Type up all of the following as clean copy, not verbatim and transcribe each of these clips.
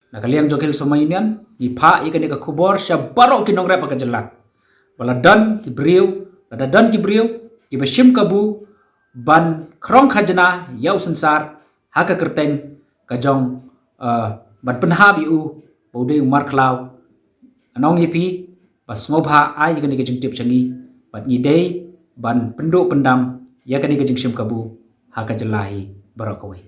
Nakaliang jokil somainian ipa ikan ika kubor syabaro kinong rep jelak. Baladan kibriu, ladadan kibriu, kibashim kabu, ban krong khajana yau sensar haka kerteng kajong ban penhab iu baude umar klau anong ipi pas ngobha ai ikan ika jengtip changi bat ngidei ban penduk pendam ya kan ika jengshim kabu haka jelahi barakawai.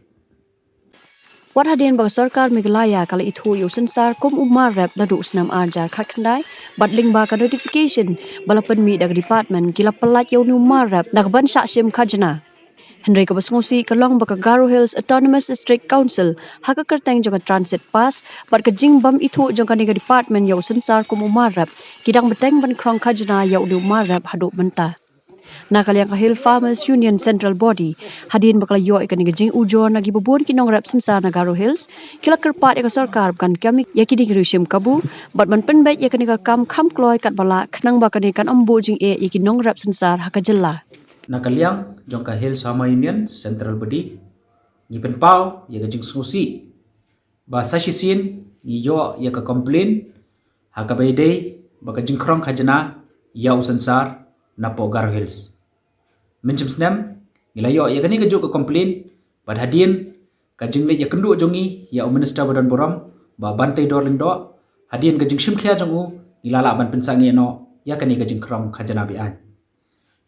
Wat hadian bang sarkar Meghalaya kala itu yo sensar kum umar rep na senam arjar khat khandai bat ling ba ka notification balapan mi dag department kila pelat yo ni umar rep nak ban sa sim khajna. Henry ka basngosi kalong baka Garo Hills Autonomous District Council haka kerteng jong transit pass bat ka jing bam itu jong ka department yo sensar kum umar rep kidang beteng ban krong khajna yo ni umar rep haduk mentah. Nakaliang Hill Farmers Union Central Body hadin bakal yo ikan jing ujo nagi bubun kinong rep sensar na Garo Hills kila kerpat ika sarkar bukan kami yakini kirushim kabu bat man penbet yakan ika kam kloy kat bala kenang bakan ikan ambu jing yakinong rep sensar haka jela. Nakaliang jongka Hill Farmers Union Central Body ni penpau ya jing susi ba sashisin ni yo ya ka complain haka baydei baka jing krong khajana ya usensar na po Garo Hills. Mencem senam nilayo ya kani kejuk ke komplain pada hadien kajing le ya kendu jongi ya minister badan boram ba bantai dor lindo hadien kajing shimkhia jongu ilala ban pensangi no ya kani kajing krong khajana bian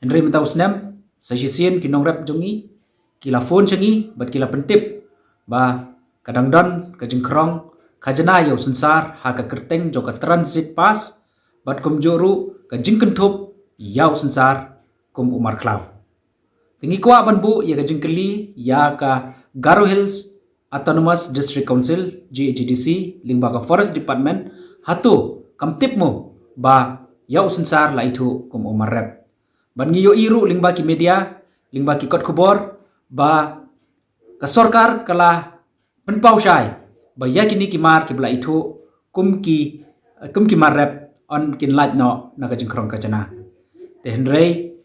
Henry mentau senam sasisien kinong rep jongi kila phone changi bat kila pentip ba kadang don kajing krong khajana ya sensar ha ka kerteng joka transit pass bat kum joru kajing kentup ya sensar kum umar klau Tinggi kuat banbu ya kajing keli ya ka Garo Hills Autonomous District Council GDC lingba ka Forest Department hatu kamtip mo ba ya usensar la itu kum umar rep. Ban ngiyo iru lingba ki media lingba ki kot kubor ba ka sarkar kala penpau syai ba ya kini kimar ki bla itu kum ki mar rep on kin laj no na kajing krong kajana. Te Henry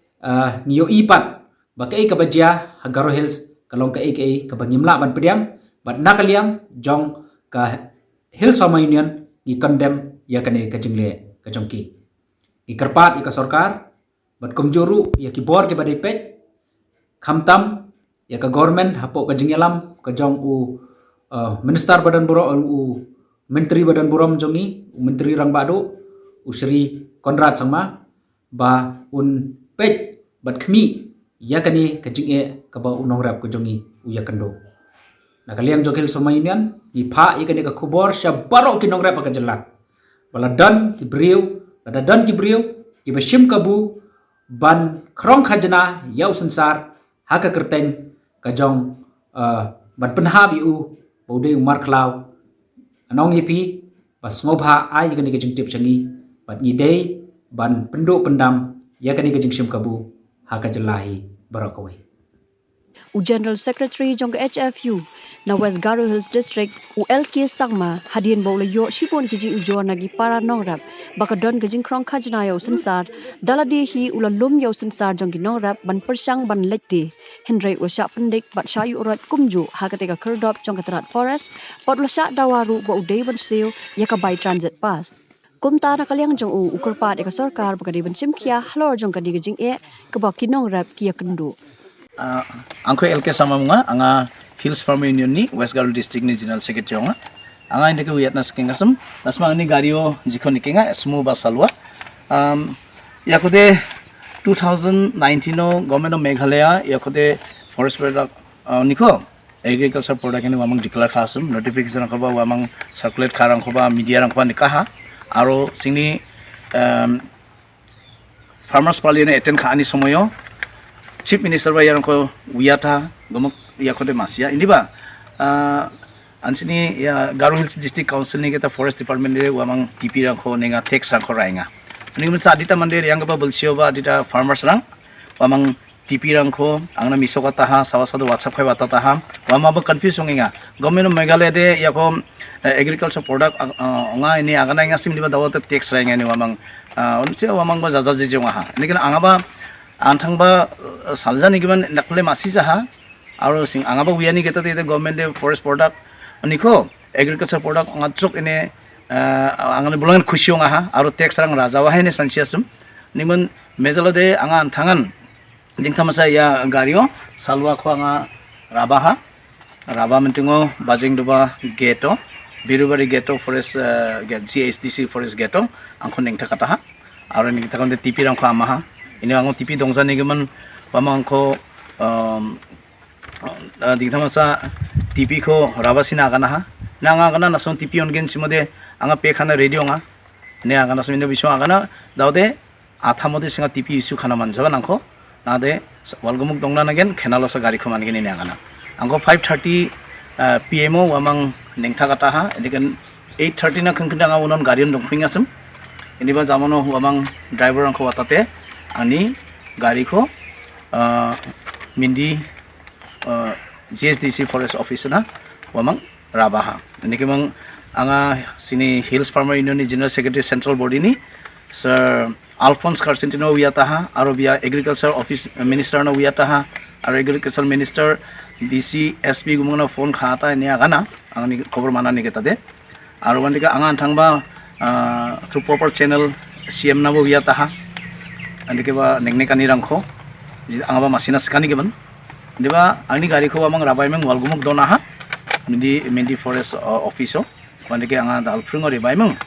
ngiyo ipat bakai kabajia Garo Hills kalong ka AKA kabangimla ban pediang bat nakaliang jong ka Hills Farmers Union ni condemn ya kane kajingle kajongki ikarpat ika sarkar bat kumjuru ya kibor ke badai pet khamtam ya ka government hapo kajingelam kajong u minister badan burom u menteri badan burom jongi u menteri rang badu u Sri Konrad Sangma ba un pet bat khmi ya kani kajing kaba unong rap kujongi uya kendo nakaliang jokil somainian ipa ikani ka kubor syabaro kinong rap ka jelak baladan kibriu ladadan kibriu kibashim kabu ban krong khajana ya usensar haka kerteng kajong ban penhab iu baude umar klau anong ipi pas ngobha ai ikani kajing tip changi bat ngidei ban penduk pendam ya kani kajing shim kabu haka jelahi barakawai. General Secretary jong HFU na West Garo Hills District ULK Sangma hadin bawla yo shipon kijing ujo nagi para nongrap baka don kijing krong khajna yo sensar daladi hi ulalum yo sensar jong ginongrap ban persang ban lekti Henry ulsha pendik bat shayu urat kumju hakateka kerdop jong katrat forest pot ulsha dawaru ba udai ban seo yakabai transit pass kumta na kaliang jong ukurpat eka sarkar bagadi bensim kia halor jong kadi gajing kebak kinong rap kia kendu. Angko LK sama mga anga Hills Farmers Union ni West Garo District ni General Secretary nga anga hindi ko wiyat na skingasam nasma ni gario jikon ni kinga smu basalwa yakode 2019 no government of Meghalaya yakode forest product niko agriculture product ni wamang declare khasum notification ko ba wamang circulate kharang ko ba media rang ko nikaha aro singni farmers parliament attend khani somoyo chief minister ba yarang ko wiyata gomok yakode masia ini ba ansini ya Garo Hills District Council ni kita forest department ni wamang TP rang ko ninga tax rang ko rainga ani mun sa dita mandir yang ba bulsio ba dita farmers rang wamang TP rang ko ang na miso ka taha sawasado WhatsApp kay bata taha wama ba confuse nginga government of Meghalaya de yakom agriculture product nga ini agana nga sim liba dawat tax rainga ni wamang unsi wamang ba jaja jejong ha ini kana anga ba anthang ba saljani giban nakle masi jaha aro sing anga ba wiani keta de government de forest product niko agriculture product ngachuk ini angane bulangan khusyong aha aro tax rang rajawa haine sansiasum nimun mejalode angan tangan dingthamasa ya gario salwa kho anga rabaha raba mentingo bajing duba geto birubari geto forest get GSDC forest geto angko ningta kataha aro ningta konde tipi rang kho amaha ini ango tipi dongjani geman pamangko dingthamasa tipi ko rabasina agana ha nanga agana nason tipi ongen simode anga pekhana radio nga ne agana simine biswa agana daude athamode singa tipi isu khana manjaba nangko nade walgumuk dongna nagen khenalosa gari ko mangen ne agana angko 5:30 pmo wamang ningtha kata ha edikan 8:30 na khangkhinda unon garion dongpingasum iniba jamono wamang driver angko watate ani gari ko mindi GSDC forest office na wamang rabaha ini kemang anga sini Hills Farmer Union ni General Secretary Central Body ni Sir Alphonse Carcentino wiataha aro via Agriculture Office Minister na wiataha aro Agriculture Minister DC SP gumuna phone khata ni agana angani khobor mana ni ketade aro bandika anga thangba through proper channel CM na bo wiataha andike ba nengne kani rangkho anga ba masina skani geban diba angni gari ko amang rabai meng walgumuk dona ha mindi forest office bandike anga dal frungo re bai meng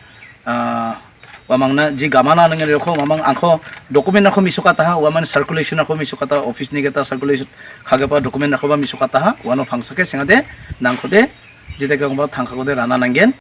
wamangna ji gamana nang rekho mamang angko document rakho misukata ha waman circulation rakho misukata office ni geta circulation khage pa document rakho ba misukata ha wano phangsake singade nangkhode jide kangba thangkhode rana nanggen